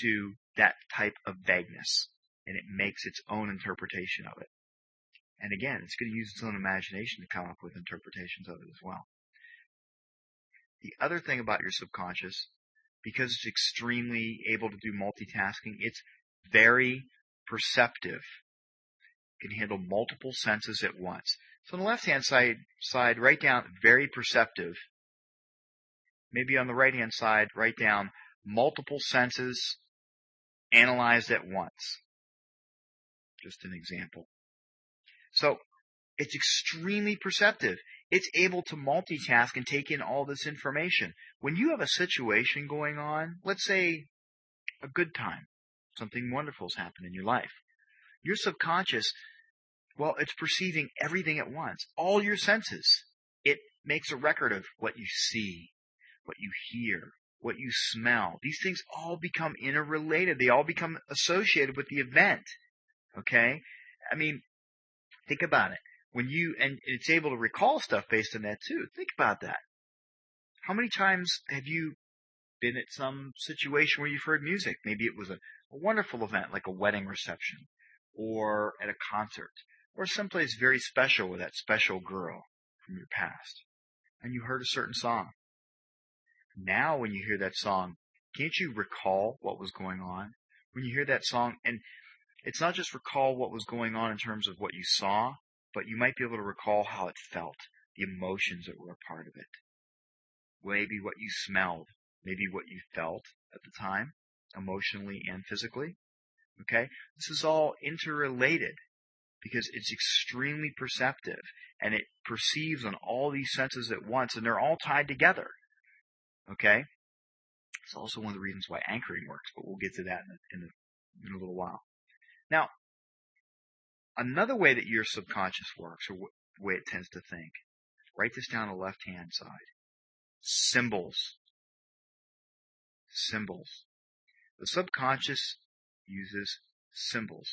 to that type of vagueness, and it makes its own interpretation of it. And again, it's going to use its own imagination to come up with interpretations of it as well. The other thing about your subconscious, because it's extremely able to do multitasking, it's very perceptive. It can handle multiple senses at once. So on the left-hand side, write down very perceptive. Maybe on the right-hand side, write down multiple senses analyzed at once. Just an example. So it's extremely perceptive. It's able to multitask and take in all this information. When you have a situation going on, let's say a good time, something wonderful has happened in your life, your subconscious, well, it's perceiving everything at once, all your senses. It makes a record of what you see, what you hear, what you smell. These things all become interrelated. They all become associated with the event. Okay? I mean, think about it. And it's able to recall stuff based on that too. Think about that. How many times have you been at some situation where you've heard music? Maybe it was a wonderful event, like a wedding reception, or at a concert, or someplace very special with that special girl from your past, and you heard a certain song. Now when you hear that song, can't you recall what was going on? When you hear that song, and it's not just recall what was going on in terms of what you saw, but you might be able to recall how it felt, the emotions that were a part of it. Maybe what you smelled, maybe what you felt at the time, emotionally and physically. Okay? This is all interrelated because it's extremely perceptive and it perceives on all these senses at once, and they're all tied together. Okay? It's also one of the reasons why anchoring works, but we'll get to that in in a little while. Now, another way that your subconscious works, or the way it tends to think, write this down on the left-hand side. Symbols. Symbols. The subconscious uses symbols.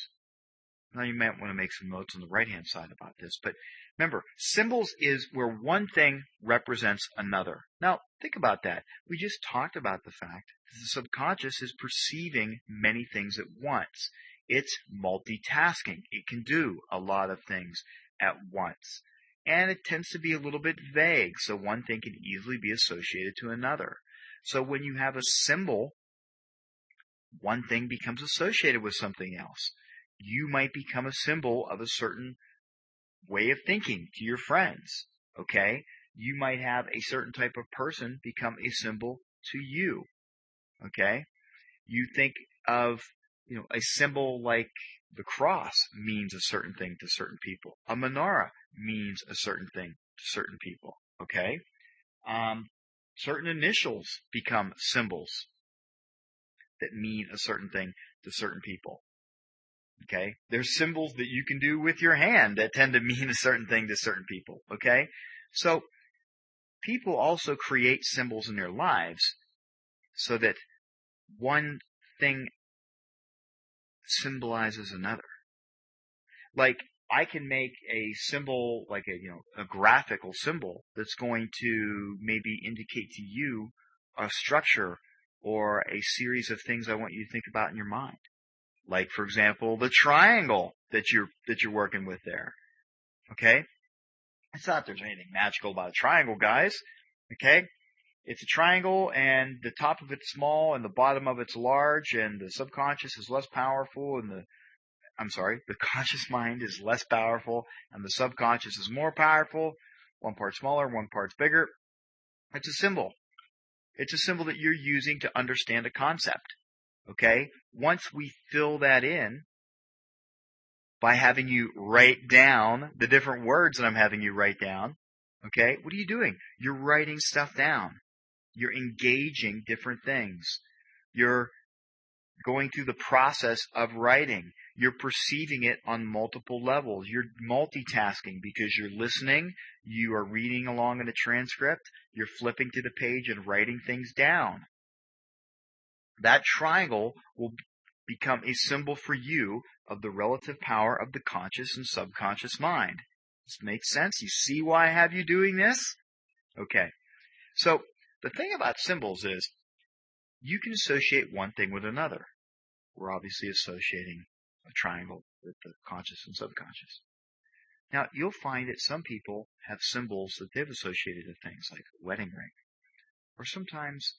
Now you might want to make some notes on the right-hand side about this, but remember, symbols is where one thing represents another. Now, think about that. We just talked about the fact that the subconscious is perceiving many things at once. It's multitasking. It can do a lot of things at once. And it tends to be a little bit vague, so one thing can easily be associated to another. So when you have a symbol, one thing becomes associated with something else. You might become a symbol of a certain way of thinking to your friends, okay? You might have a certain type of person become a symbol to you, okay? You think of, a symbol like the cross means a certain thing to certain people. A menorah means a certain thing to certain people, okay? Certain initials become symbols that mean a certain thing to certain people. Okay? There's symbols that you can do with your hand that tend to mean a certain thing to certain people. Okay? So, people also create symbols in their lives so that one thing symbolizes another. Like, I can make a symbol, like a graphical symbol that's going to maybe indicate to you a structure or a series of things I want you to think about in your mind. Like, for example, the triangle that you're working with there. Okay? It's not that there's anything magical about a triangle, guys. Okay? It's a triangle, and the top of it's small, and the bottom of it's large, and the subconscious is less powerful, and the conscious mind is less powerful, and the subconscious is more powerful. One part smaller, one part's bigger. It's a symbol. It's a symbol that you're using to understand a concept. Okay? Once we fill that in by having you write down the different words that I'm having you write down, okay, what are you doing? You're writing stuff down. You're engaging different things. You're going through the process of writing. You're perceiving it on multiple levels. You're multitasking because you're listening, you are reading along in a transcript, you're flipping to the page and writing things down. That triangle will become a symbol for you of the relative power of the conscious and subconscious mind. This makes sense? You see why I have you doing this? Okay. So, the thing about symbols is, you can associate one thing with another. We're obviously associating a triangle with the conscious and subconscious. Now, you'll find that some people have symbols that they've associated with things like a wedding ring. Or sometimes,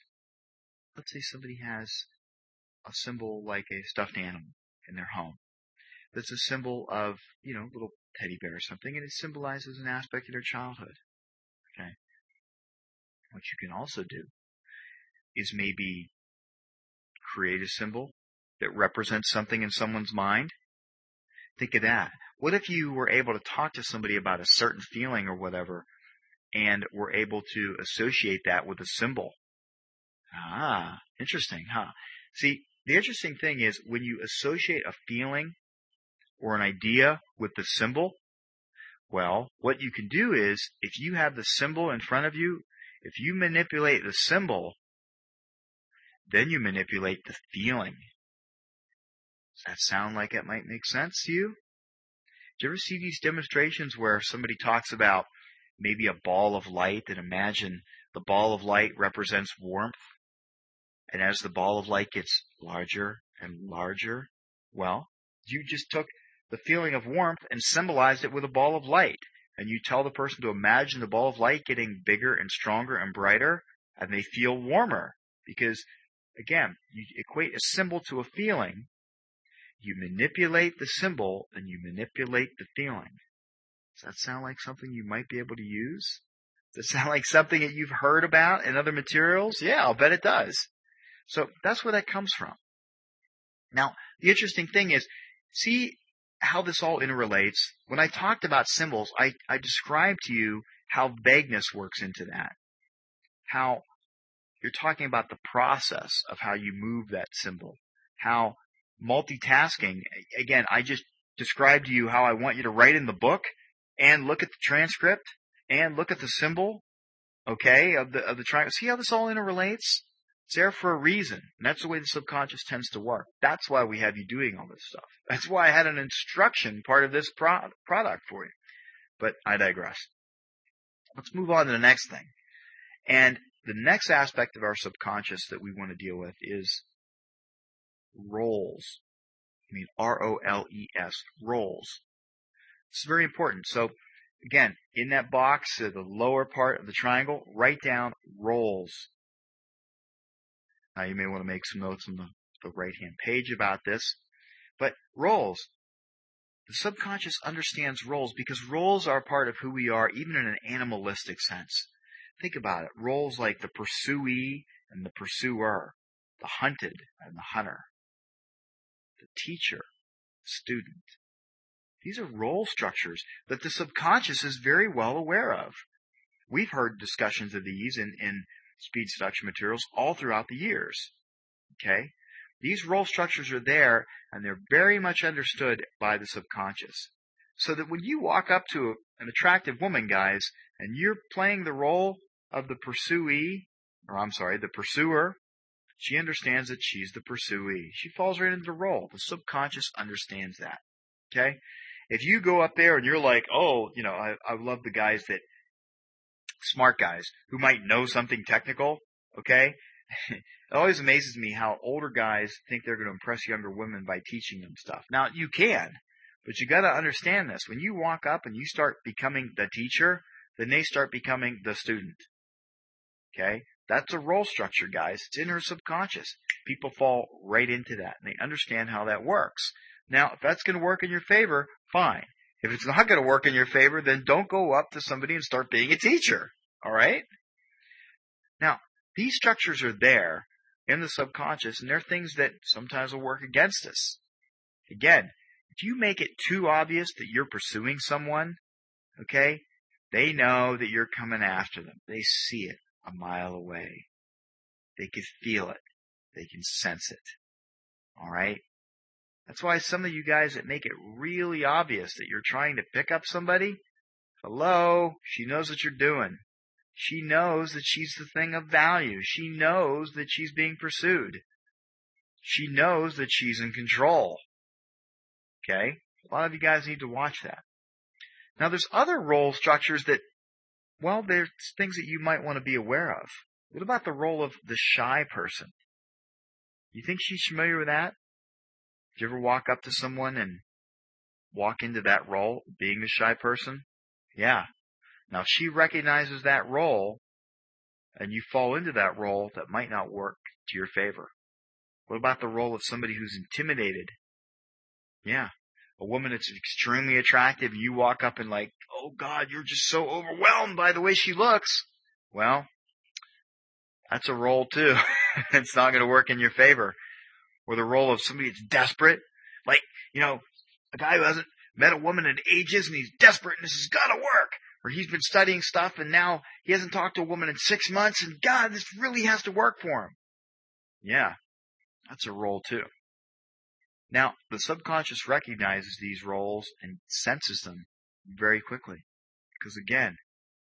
let's say somebody has a symbol like a stuffed animal in their home. That's a symbol of, a little teddy bear or something, and it symbolizes an aspect of their childhood. Okay? What you can also do is maybe create a symbol that represents something in someone's mind. Think of that. What if you were able to talk to somebody about a certain feeling or whatever, and were able to associate that with a symbol? Ah, interesting, huh? See, the interesting thing is when you associate a feeling or an idea with the symbol, well, what you can do is, if you have the symbol in front of you, if you manipulate the symbol, then you manipulate the feeling. Does that sound like it might make sense to you? Do you ever see these demonstrations where somebody talks about maybe a ball of light, and imagine the ball of light represents warmth, and as the ball of light gets larger and larger, well, you just took the feeling of warmth and symbolized it with a ball of light. And you tell the person to imagine the ball of light getting bigger and stronger and brighter, and they feel warmer. Because, again, you equate a symbol to a feeling, you manipulate the symbol, and you manipulate the feeling. Does that sound like something you might be able to use? Does that sound like something that you've heard about in other materials? Yeah, I'll bet it does. So that's where that comes from. Now, the interesting thing is, see how this all interrelates? When I talked about symbols, I described to you how vagueness works into that. How you're talking about the process of how you move that symbol. How multitasking. Again, I just described to you how I want you to write in the book and look at the transcript and look at the symbol, okay, of the triangle. See how this all interrelates? It's there for a reason. And that's the way the subconscious tends to work. That's why we have you doing all this stuff. That's why I had an instruction part of this product for you. But I digress. Let's move on to the next thing. And the next aspect of our subconscious that we want to deal with is roles. I mean, R-O-L-E-S, roles. This is very important. So, again, in that box, the lower part of the triangle, write down roles. Now, you may want to make some notes on the right-hand page about this. But roles. The subconscious understands roles because roles are part of who we are, even in an animalistic sense. Think about it. Roles like the pursuee and the pursuer, the hunted and the hunter, the teacher, the student. These are role structures that the subconscious is very well aware of. We've heard discussions of these in speed seduction materials all throughout the years. Okay? These role structures are there, and they're very much understood by the subconscious. So that when you walk up to an attractive woman, guys, and you're playing the role of the the pursuer, she understands that she's the pursuee. She falls right into the role. The subconscious understands that. Okay? If you go up there and you're like, oh, I love the guys smart guys who might know something technical, okay? It always amazes me how older guys think they're going to impress younger women by teaching them stuff. Now, you can, but you got to understand this. When you walk up and you start becoming the teacher, then they start becoming the student. Okay? That's a role structure, guys. It's in her subconscious. People fall right into that, and they understand how that works. Now, if that's going to work in your favor, fine. If it's not going to work in your favor, then don't go up to somebody and start being a teacher. All right? Now, these structures are there in the subconscious, and they're things that sometimes will work against us. Again, if you make it too obvious that you're pursuing someone, okay, they know that you're coming after them. They see it a mile away. They can feel it. They can sense it. All right? That's why some of you guys that make it really obvious that you're trying to pick up somebody, hello, she knows what you're doing. She knows that she's the thing of value. She knows that she's being pursued. She knows that she's in control. Okay? A lot of you guys need to watch that. Now, there's other role structures that, well, there's things that you might want to be aware of. What about the role of the shy person? You think she's familiar with that? Did you ever walk up to someone and walk into that role, being the shy person? Yeah. Now, if she recognizes that role, and you fall into that role, that might not work to your favor. What about the role of somebody who's intimidated? Yeah. A woman that's extremely attractive, and you walk up and like, oh God, you're just so overwhelmed by the way she looks. Well, that's a role too. It's not going to work in your favor. Or the role of somebody that's desperate. Like, a guy who hasn't met a woman in ages and he's desperate and this has got to work. Or he's been studying stuff and now he hasn't talked to a woman in 6 months and God, this really has to work for him. Yeah, that's a role too. Now, the subconscious recognizes these roles and senses them very quickly. Because again,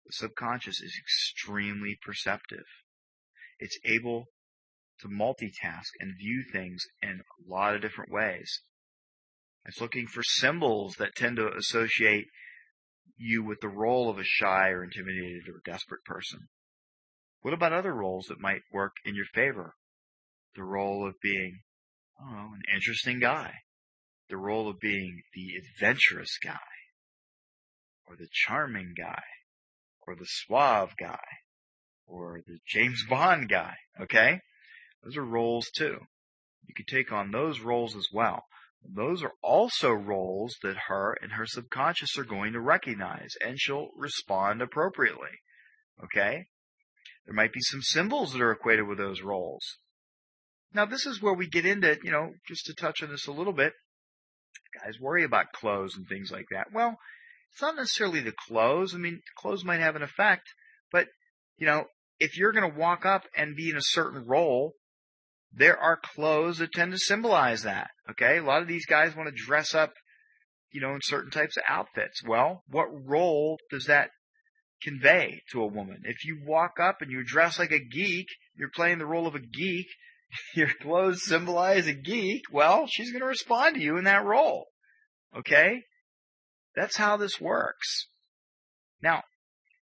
the subconscious is extremely perceptive. It's able to multitask and view things in a lot of different ways. It's looking for symbols that tend to associate you with the role of a shy or intimidated or desperate person. What about other roles that might work in your favor? The role of being, an interesting guy. The role of being the adventurous guy. Or the charming guy. Or the suave guy. Or the James Bond guy. Okay? Those are roles too. You can take on those roles as well. Those are also roles that her and her subconscious are going to recognize, and she'll respond appropriately. Okay? There might be some symbols that are equated with those roles. Now, this is where we get into, just to touch on this a little bit, guys worry about clothes and things like that. Well, it's not necessarily the clothes. I mean, clothes might have an effect, but, if you're going to walk up and be in a certain role, there are clothes that tend to symbolize that. Okay? A lot of these guys want to dress up, in certain types of outfits. Well, what role does that convey to a woman? If you walk up and you dress like a geek, you're playing the role of a geek, your clothes symbolize a geek, well, she's going to respond to you in that role. Okay? That's how this works. Now,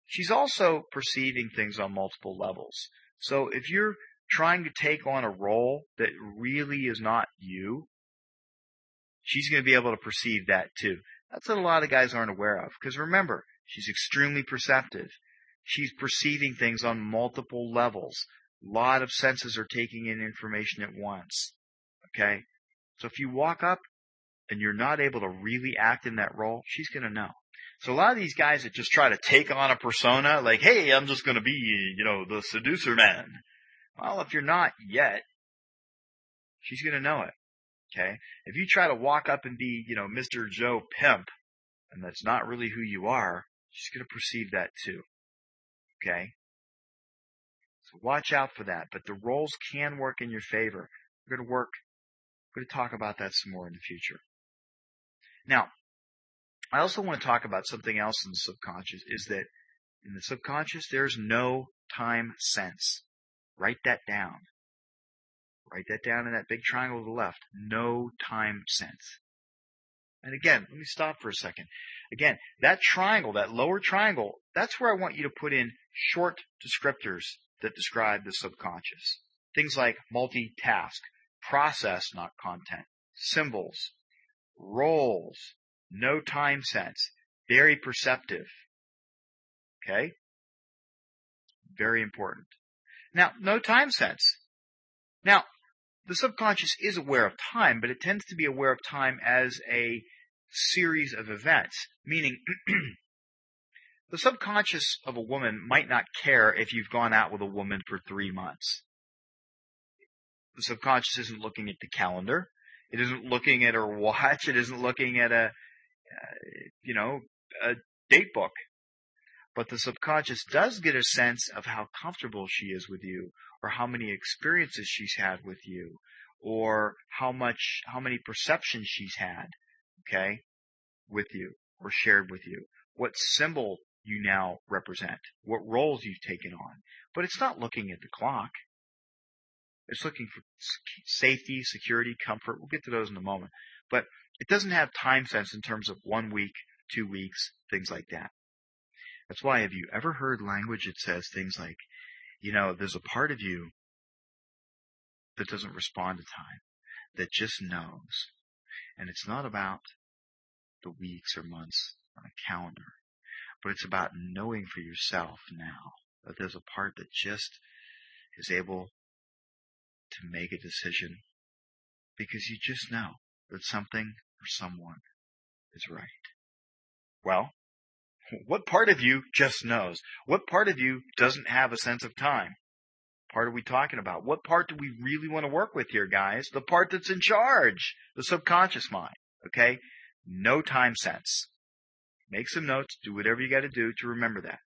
she's also perceiving things on multiple levels. So if you're trying to take on a role that really is not you, she's going to be able to perceive that too. That's what a lot of guys aren't aware of. Because remember, she's extremely perceptive. She's perceiving things on multiple levels. A lot of senses are taking in information at once. Okay? So if you walk up and you're not able to really act in that role, she's going to know. So a lot of these guys that just try to take on a persona, like, hey, I'm just going to be, the seducer man. Well, if you're not yet, she's going to know it. Okay? If you try to walk up and be, Mr. Joe Pimp, and that's not really who you are, she's going to perceive that too. Okay? So watch out for that. But the roles can work in your favor. We're going to talk about that some more in the future. Now, I also want to talk about something else in the subconscious, is that in the subconscious, there's no time sense. Write that down. Write that down in that big triangle to the left. No time sense. And again, let me stop for a second. Again, that triangle, that lower triangle, that's where I want you to put in short descriptors that describe the subconscious. Things like multitask, process, not content, symbols, roles, no time sense, very perceptive. Okay? Very important. Now, no time sense. Now, the subconscious is aware of time, but it tends to be aware of time as a series of events, meaning the subconscious of a woman might not care if you've gone out with a woman for 3 months. The subconscious isn't looking at the calendar. It isn't looking at her watch. It isn't looking at a date book. But the subconscious does get a sense of how comfortable she is with you, or how many experiences she's had with you, or how many perceptions she's had, okay, with you, or shared with you. What symbol you now represent, what roles you've taken on. But it's not looking at the clock. It's looking for safety, security, comfort. We'll get to those in a moment. But it doesn't have time sense in terms of 1 week, 2 weeks, things like that. That's why, have you ever heard language that says things like, there's a part of you that doesn't respond to time, that just knows. And it's not about the weeks or months on a calendar, but it's about knowing for yourself now that there's a part that just is able to make a decision because you just know that something or someone is right. Well, what part of you just knows? What part of you doesn't have a sense of time? Part are we talking about? What part do we really want to work with here, guys? The part that's in charge, the subconscious mind, okay? No time sense. Make some notes. Do whatever you got to do to remember that.